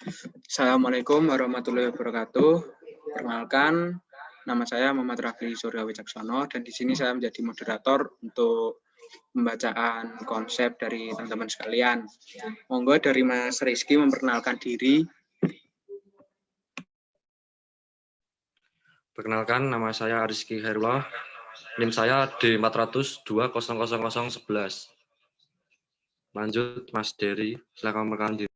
Assalamualaikum warahmatullahi wabarakatuh. Perkenalkan, nama saya Muhammad Raffi Surya Wicaksono dan di sini saya menjadi moderator untuk pembacaan konsep dari teman-teman sekalian. Monggo dari Mas Rizky memperkenalkan diri. Perkenalkan, nama saya Rizky Herullah. NIM saya D402000011. Lanjut, Mas Dery, silakan memperkenalkan diri.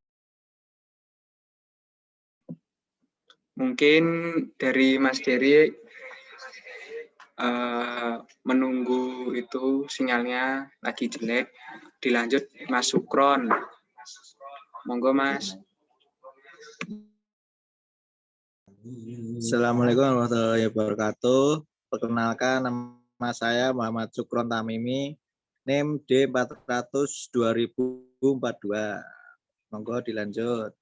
Mungkin dari Mas Dery menunggu itu sinyalnya lagi jelek. Dilanjut Mas Sukron. Monggo Mas. Assalamualaikum warahmatullahi wabarakatuh. Perkenalkan, nama saya Muhammad Sukron Tamimi, NIM D400-2042. Monggo dilanjut.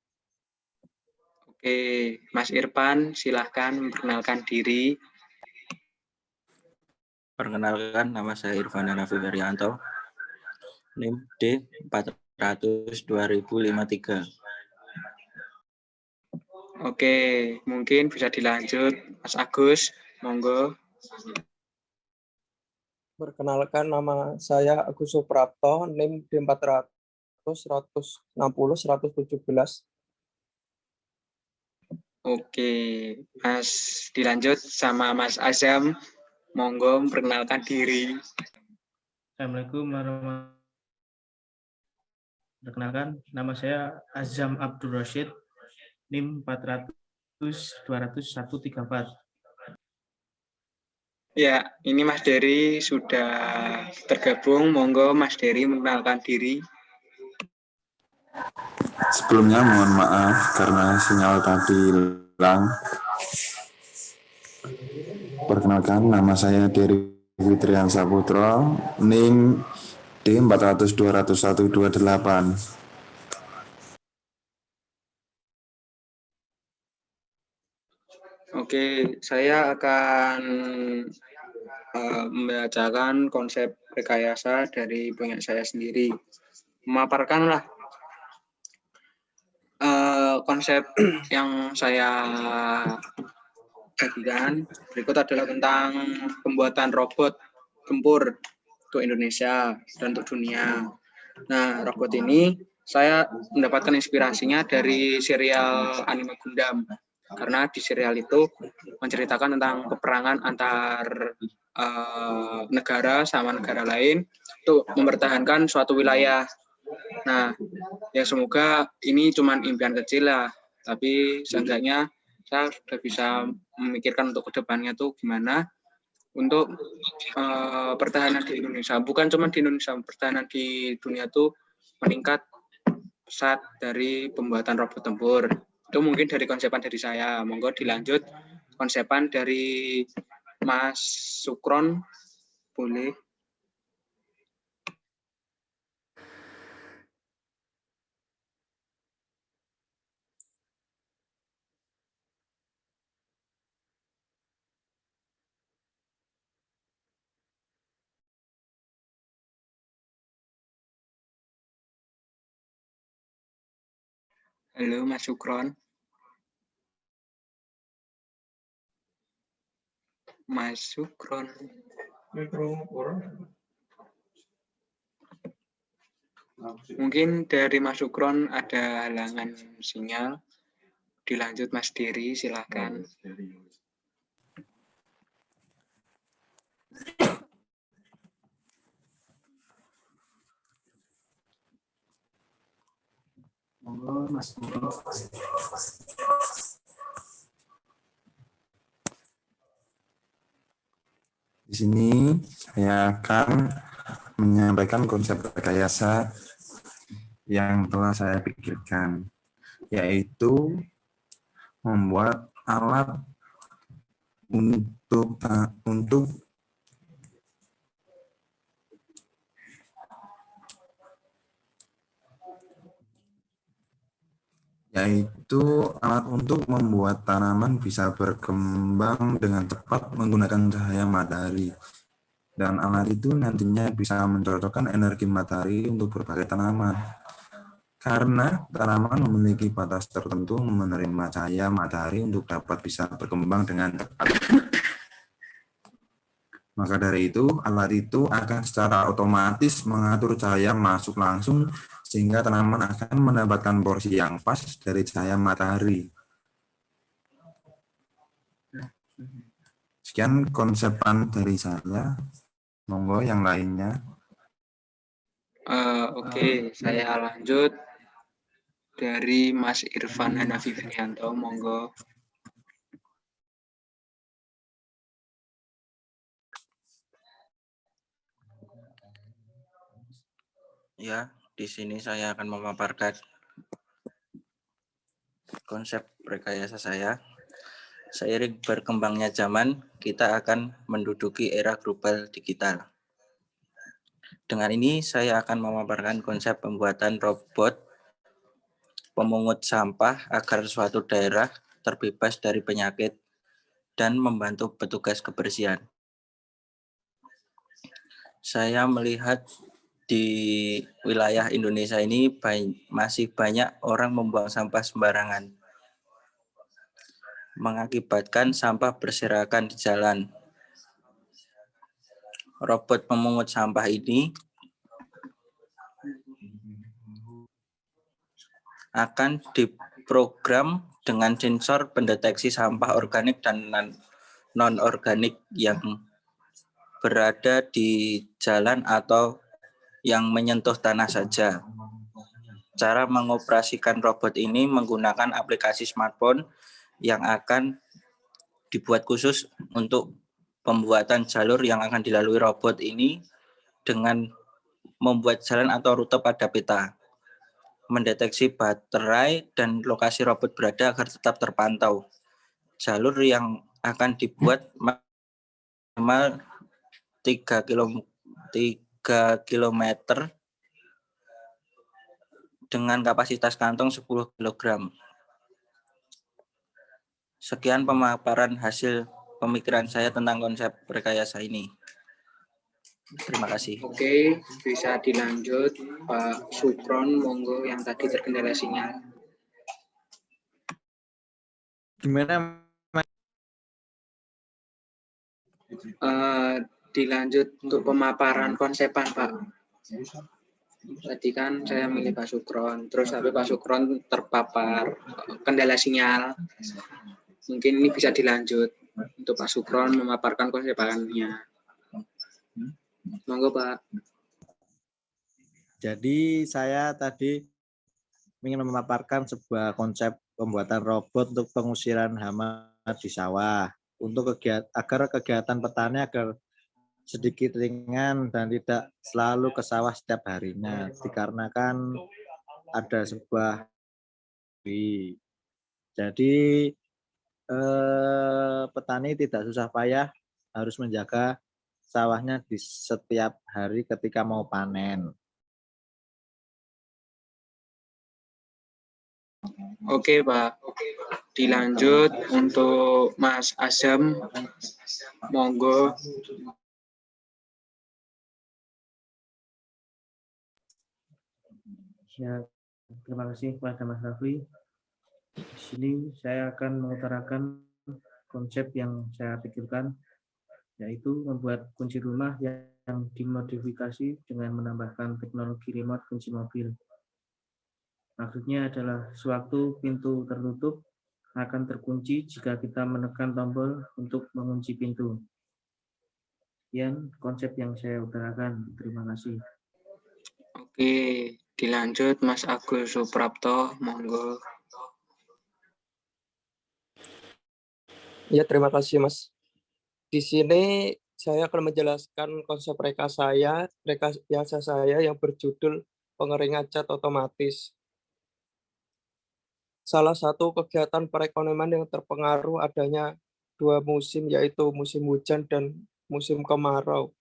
Oke, Mas Irfan, silahkan memperkenalkan diri. Perkenalkan, nama saya Irfan Hanafi Feryanto, NIM D400-2053. Oke, mungkin bisa dilanjut, Mas Agus, monggo. Perkenalkan, nama saya Agus Suprapto, NIM D400-160-117. Oke, Mas dilanjut sama Mas Azam, monggo memperkenalkan diri. Assalamualaikum warahmatullahi wabarakatuh. Perkenalkan, nama saya Azam Abdul Rashid, NIM 400-200-134. Ya, ini Mas Dery sudah tergabung. Monggo Mas Dery memperkenalkan diri. Sebelumnya mohon maaf karena sinyal tadi hilang. Perkenalkan, nama saya Dery Fitrian Saputro, NIM D400-200-128. Oke, saya akan membacakan konsep rekayasa dari punya saya sendiri. Memaparkanlah konsep yang saya bagikan berikut adalah tentang pembuatan robot tempur untuk Indonesia dan untuk dunia. Nah, robot ini saya mendapatkan inspirasinya dari serial anime Gundam. Karena di serial itu menceritakan tentang peperangan antar negara sama negara lain untuk mempertahankan suatu wilayah. Nah, ya semoga ini cuma impian kecil lah, tapi seenggaknya saya sudah bisa memikirkan untuk kedepannya tuh gimana untuk pertahanan di Indonesia. Bukan cuma di Indonesia, pertahanan di dunia tuh meningkat pesat dari pembuatan robot tempur. Itu mungkin dari konsepan dari saya. Monggo dilanjut konsepan dari Mas Sukron, boleh. Halo Mas Sukron. Mas Sukron. Mungkin dari Mas Sukron ada halangan sinyal. Dilanjut Mas Dery, silakan. Monggo Mas Dery. Di sini saya akan menyampaikan konsep rekayasa yang telah saya pikirkan, yaitu membuat alat untuk membuat tanaman bisa berkembang dengan cepat menggunakan cahaya matahari. Dan alat itu nantinya bisa mencocokkan energi matahari untuk berbagai tanaman. Karena tanaman memiliki batas tertentu menerima cahaya matahari untuk dapat bisa berkembang dengan tepat. Maka dari itu, alat itu akan secara otomatis mengatur cahaya masuk langsung sehingga tanaman akan mendapatkan porsi yang pas dari cahaya matahari. Sekian konsepan dari saya. Monggo yang lainnya. Oke, saya lanjut dari Mas Irfan Hanafi Ferianto, monggo. Ya, di sini saya akan memaparkan konsep rekayasa saya. Seiring berkembangnya zaman, kita akan menduduki era global digital. Dengan ini, saya akan memaparkan konsep pembuatan robot pemungut sampah agar suatu daerah terbebas dari penyakit dan membantu petugas kebersihan. Saya melihat di wilayah Indonesia ini masih banyak orang membuang sampah sembarangan, mengakibatkan sampah berserakan di jalan. Robot pemungut sampah ini akan diprogram dengan sensor pendeteksi sampah organik dan non-organik yang berada di jalan atau yang menyentuh tanah saja. Cara mengoperasikan robot ini menggunakan aplikasi smartphone yang akan dibuat khusus untuk pembuatan jalur yang akan dilalui robot ini dengan membuat jalan atau rute pada peta, mendeteksi baterai dan lokasi robot berada agar tetap terpantau. Jalur yang akan dibuat minimal 3 km dengan kapasitas kantong 10 kg. Sekian pemaparan hasil pemikiran saya tentang konsep rekayasa ini. Terima kasih. Oke, bisa dilanjut Pak Sukron, monggo yang tadi terkendala sinyal. Gimana? Dilanjut untuk pemaparan konsepan, Pak. Tadi kan saya milih Pak Sukron, terus tapi Pak Sukron terpapar kendala sinyal. Mungkin ini bisa dilanjut untuk Pak Sukron memaparkan konsepannya. Monggo, Pak. Jadi saya tadi ingin memaparkan sebuah konsep pembuatan robot untuk pengusiran hama di sawah untuk agar kegiatan petani agar sedikit ringan dan tidak selalu ke sawah setiap harinya, dikarenakan ada sebuah jadi petani tidak susah payah harus menjaga sawahnya di setiap hari ketika mau panen. Oke, Pak. Dilanjut untuk Mas Azam, monggo. Ya, terima kasih kepada Mas Rafli. Di sini saya akan mengutarakan konsep yang saya pikirkan, yaitu membuat kunci rumah yang dimodifikasi dengan menambahkan teknologi remote kunci mobil. Maksudnya adalah sewaktu pintu tertutup akan terkunci jika kita menekan tombol untuk mengunci pintu. Sekian konsep yang saya utarakan. Terima kasih. Oke, dilanjut Mas Agus Suprapto, monggo. Ya, terima kasih, Mas. Di sini saya akan menjelaskan konsep rekayasa saya yang berjudul pengeringan cat otomatis. Salah satu kegiatan perekonomian yang terpengaruh adanya dua musim, yaitu musim hujan dan musim kemarau.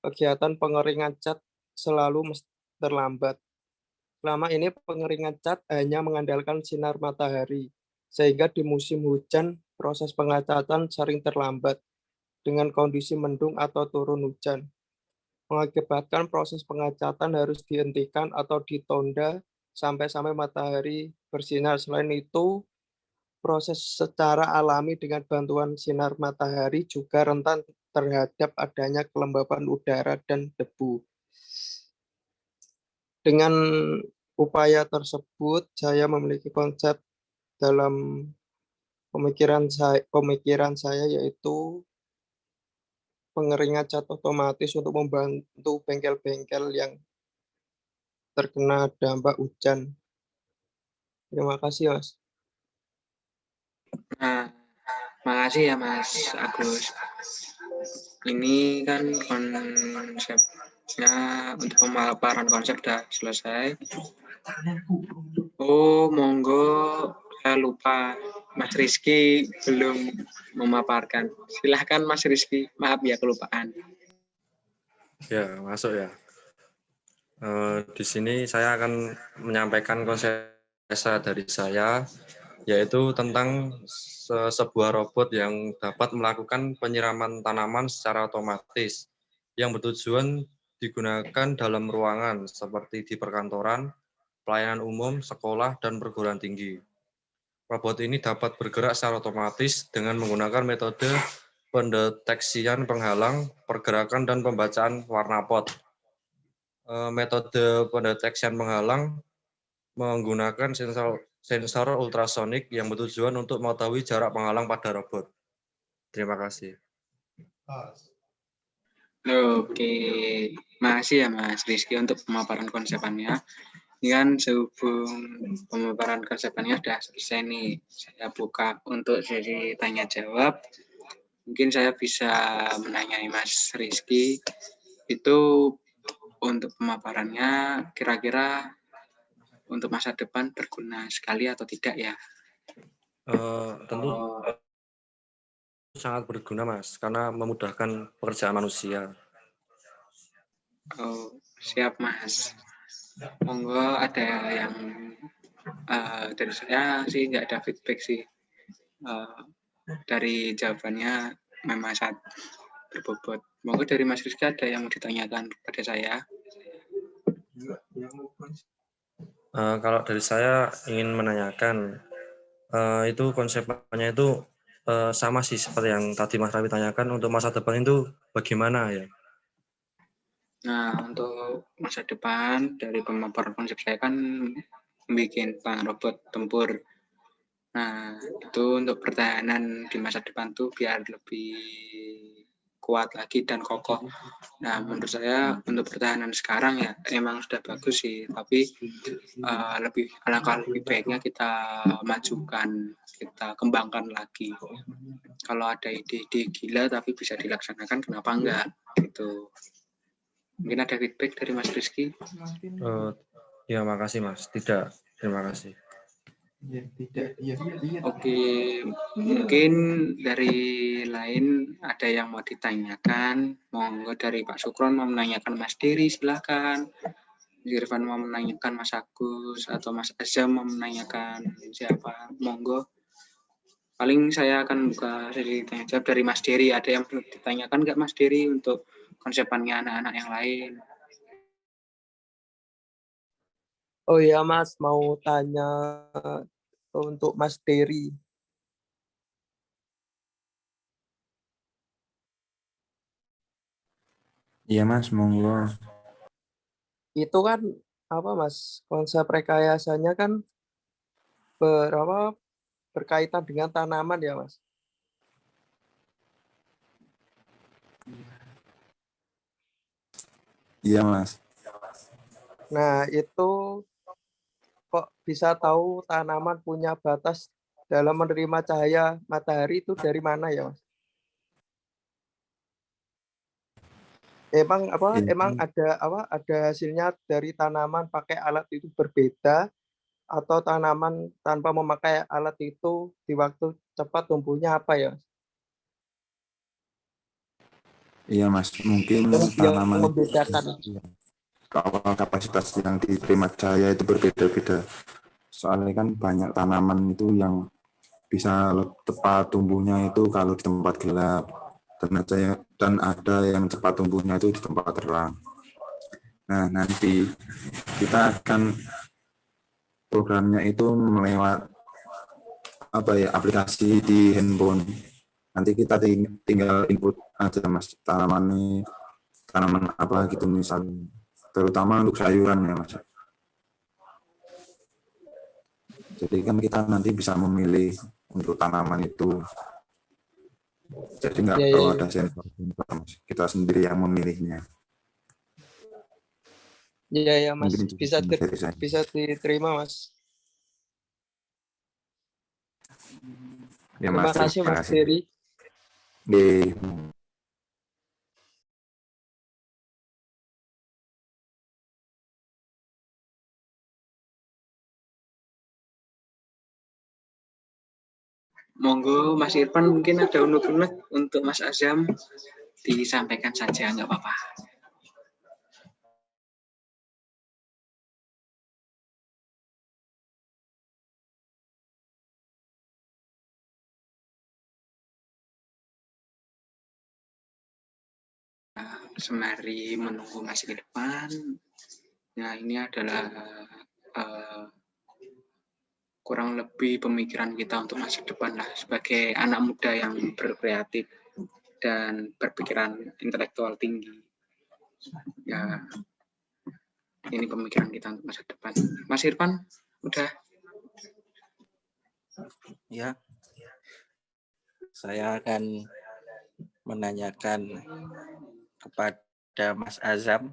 Kegiatan pengeringan cat selalu terlambat. Selama ini pengeringan cat hanya mengandalkan sinar matahari, sehingga di musim hujan proses pengecatan sering terlambat dengan kondisi mendung atau turun hujan, mengakibatkan proses pengecatan harus dihentikan atau ditunda sampai matahari bersinar. Selain itu, proses secara alami dengan bantuan sinar matahari juga rentan terhadap adanya kelembapan udara dan debu. Dengan upaya tersebut, saya memiliki konsep dalam pemikiran saya yaitu pengeringan cat otomatis untuk membantu bengkel-bengkel yang terkena dampak hujan. Terima kasih, Mas. Nah, makasih ya Mas Agus. Ini kan konsepnya untuk pemaparan konsep sudah selesai. Oh, monggo, saya lupa. Mas Rizky belum memaparkan. Silahkan Mas Rizky, maaf ya kelupaan. Ya, masuk ya. Di sini saya akan menyampaikan konsep dari saya, yaitu tentang sebuah robot yang dapat melakukan penyiraman tanaman secara otomatis, yang bertujuan digunakan dalam ruangan seperti di perkantoran, pelayanan umum, sekolah, dan perguruan tinggi. Robot ini dapat bergerak secara otomatis dengan menggunakan metode pendeteksian penghalang, pergerakan, dan pembacaan warna pot. Metode pendeteksian penghalang menggunakan sensor ultrasonik yang bertujuan untuk mengetahui jarak penghalang pada robot. Terima kasih. Oke, makasih ya Mas Rizky untuk pemaparan konsepannya. Ini kan sehubung pemaparan konsepannya sudah selesai nih, saya buka untuk sesi tanya jawab. Mungkin saya bisa menanyai Mas Rizky, itu untuk pemaparannya kira-kira untuk masa depan berguna sekali atau tidak ya? Tentu sangat berguna Mas, karena memudahkan pekerjaan manusia. Oh, siap Mas. Monggo ada yang dari saya sih nggak ada feedback sih. Dari jawabannya memang sangat berbobot. Monggo dari Mas Rizky ada yang mau ditanyakan kepada saya? Kalau dari saya ingin menanyakan, itu konsepnya itu sama sih seperti yang tadi Mas Rawi tanyakan, untuk masa depan itu bagaimana ya? Nah, untuk masa depan dari pemaparan konsep saya kan bikin robot tempur. Nah, itu untuk pertahanan di masa depan tuh biar lebih kuat lagi dan kokoh. Nah, menurut saya untuk pertahanan sekarang ya emang sudah bagus sih, tapi alangkah lebih baiknya kita majukan, kita kembangkan lagi. Kalau ada ide-ide gila tapi bisa dilaksanakan, kenapa enggak? Gitu. Mungkin ada feedback dari Mas Rizky? Ya, makasih Mas. Tidak, terima kasih. Oke, mungkin dari lain ada yang mau ditanyakan. Monggo dari Pak Sukron mau menanyakan Mas Dery, silakan. Mas Irfan mau menanyakan Mas Agus, atau Mas Azam mau menanyakan siapa, monggo. Paling saya akan buka sesi tanya jawab dari Mas Dery. Ada yang perlu ditanyakan nggak Mas Dery untuk konsepannya anak-anak yang lain? Oh iya Mas, mau tanya untuk Mas Dery. Iya Mas, monggo. Itu kan apa Mas, konsep rekayasanya kan berkaitan dengan tanaman ya Mas. Iya Mas. Nah, itu kok bisa tahu tanaman punya batas dalam menerima cahaya matahari itu dari mana ya Mas? Emang ada hasilnya dari tanaman pakai alat itu berbeda, atau tanaman tanpa memakai alat itu di waktu cepat tumbuhnya apa ya? Iya Mas, mungkin Yang tanaman membedakan. kalau kapasitas yang diterima cahaya itu berbeda-beda. Soalnya kan banyak tanaman itu yang bisa tepat tumbuhnya itu kalau di tempat gelap, dan ada yang cepat tumbuhnya itu di tempat terang. Nah, nanti kita akan programnya itu melewat aplikasi di handphone. Nanti kita tinggal input aja Mas, tanaman apa gitu misalnya, terutama untuk sayuran ya Mas. Jadi kan kita nanti bisa memilih untuk tanaman itu. Jadi nggak perlu ada sensor, kita sendiri yang memilihnya. Iya ya Mas, Mungkin bisa diterima Mas. Ya, Terima Mas, kasih Mas Ferry. Monggo Mas Irfan mungkin ada unek-unek untuk Mas Azam, disampaikan saja, nggak apa-apa. Sembari menunggu Mas Irfan, nah ini adalah kurang lebih pemikiran kita untuk masa depan lah, sebagai anak muda yang berkreatif dan berpikiran intelektual tinggi. Ya, ini pemikiran kita untuk masa depan. Mas Irfan, udah? Ya, saya akan menanyakan kepada Mas Azam.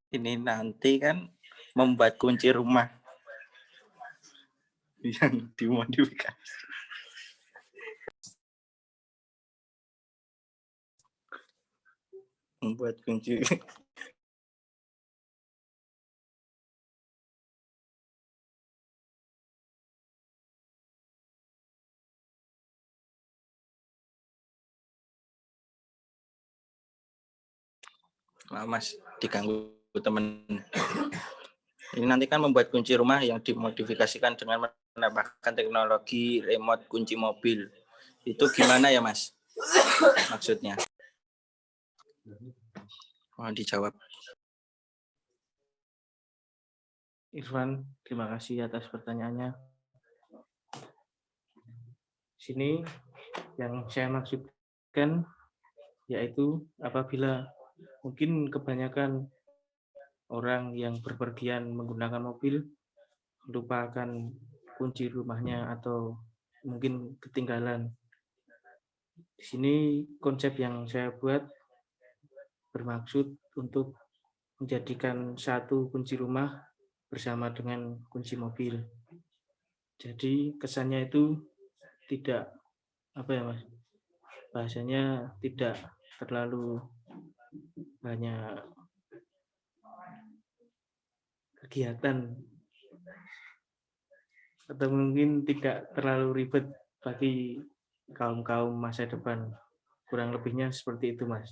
Ini nanti kan membuat kunci rumah yang dimodifikasi. Membuat kunci. Mas, diganggu teman. Ini nanti kan membuat kunci rumah yang dimodifikasikan dengan menambahkan teknologi remote kunci mobil. Itu gimana ya Mas? Maksudnya? Mohon dijawab. Irfan, terima kasih atas pertanyaannya. Sini yang saya maksudkan yaitu apabila mungkin kebanyakan orang yang berpergian menggunakan mobil lupakan kunci rumahnya atau mungkin ketinggalan. Di sini konsep yang saya buat bermaksud untuk menjadikan satu kunci rumah bersama dengan kunci mobil. Jadi kesannya itu tidak Mas? Bahasanya tidak terlalu banyak kegiatan atau mungkin tidak terlalu ribet bagi kaum masa depan. Kurang lebihnya seperti itu, Mas.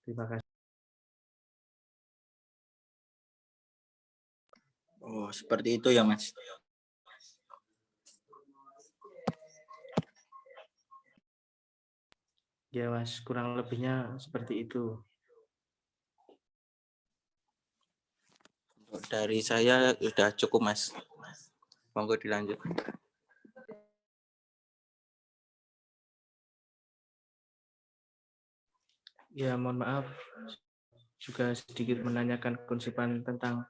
Terima kasih. Oh, seperti itu ya, Mas. Ya, Mas, kurang lebihnya seperti itu. Dari saya sudah cukup, Mas. Monggo dilanjut. Ya, mohon maaf. Juga sedikit menanyakan konsepan tentang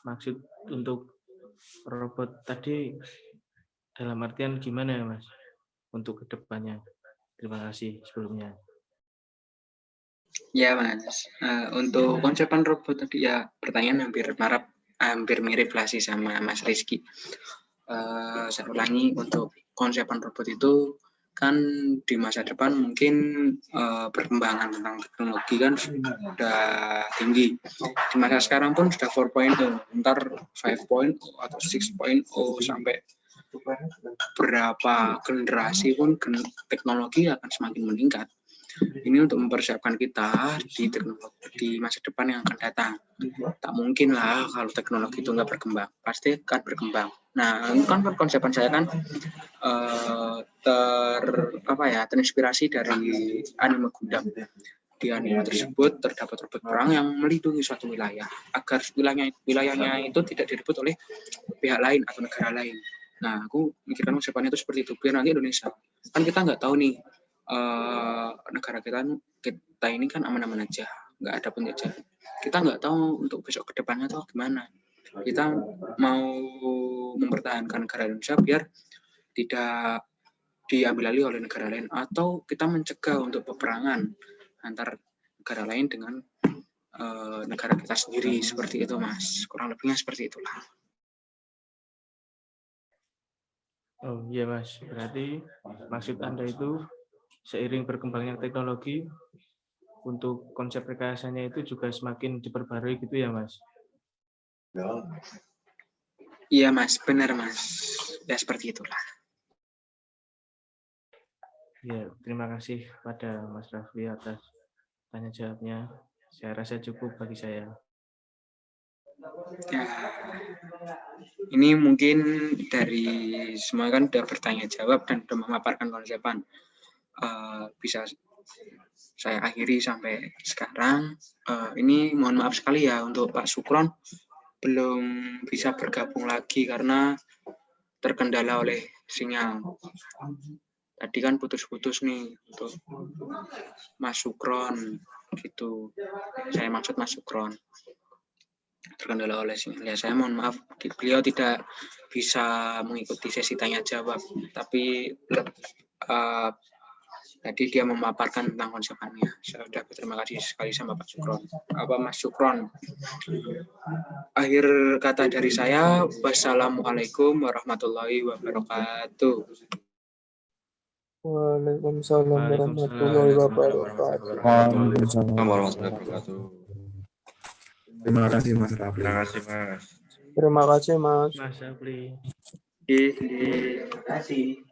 maksud untuk robot tadi dalam artian gimana ya, Mas? Untuk kedepannya. Terima kasih sebelumnya. Ya Mas, untuk konsepan robot tadi ya pertanyaan hampir mirip lah sih sama Mas Rizky. Saya ulangi, untuk konsepan robot itu kan di masa depan mungkin perkembangan tentang teknologi kan sudah tinggi. Di masa sekarang pun sudah 4.0, ntar 5.0 atau 6.0 sampai berapa generasi pun teknologi akan semakin meningkat. Ini untuk mempersiapkan kita di teknologi di masa depan yang akan datang. Tak mungkin lah kalau teknologi itu nggak berkembang, pasti akan berkembang. Nah, itu kan konsepan saya kan terinspirasi dari anime Gundam. Di anime tersebut terdapat robot perang yang melindungi suatu wilayah agar wilayahnya itu tidak direbut oleh pihak lain atau negara lain. Nah, aku mikirkan konsepannya itu seperti itu. Biar nanti Indonesia, kan kita nggak tahu nih negara kita ini kan aman-aman aja, nggak ada penjajahan. Kita nggak tahu untuk besok ke depannya tuh gimana. Kita mau mempertahankan negara Indonesia biar tidak diambil alih oleh negara lain, atau kita mencegah untuk peperangan antar negara lain dengan negara kita sendiri, seperti itu Mas. Kurang lebihnya seperti itulah. Oh iya Mas, berarti maksud Anda itu seiring berkembangnya teknologi, untuk konsep rekayasanya itu juga semakin diperbarui gitu ya Mas? Iya Mas, benar Mas. Ya seperti itulah. Ya, terima kasih pada Mas Rafli atas tanya jawabnya. Saya rasa cukup bagi saya. Ya, ini mungkin dari semua kan sudah bertanya jawab dan sudah memaparkan konsepan. Bisa saya akhiri sampai sekarang. Ini mohon maaf sekali ya untuk Pak Sukron belum bisa bergabung lagi karena terkendala oleh sinyal. Tadi kan putus-putus nih untuk Mas Sukron gitu. Saya maksud Mas Sukron terkendala oleh sinyal. Ya, saya mohon maaf, beliau tidak bisa mengikuti sesi tanya jawab, tapi tadi dia memaparkan tentang konsepannya. Saya sudah berterima kasih sekali sama Pak Sukron. Mas Sukron. Akhir kata dari saya, wassalamualaikum warahmatullahi wabarakatuh. Waalaikumsalam warahmatullahi wabarakatuh. Waalaikumsalam warahmatullahi wabarakatuh. Terima kasih Mas Rafli. Terima kasih Mas. Terima kasih Mas. Mas Rafli. Terima kasih.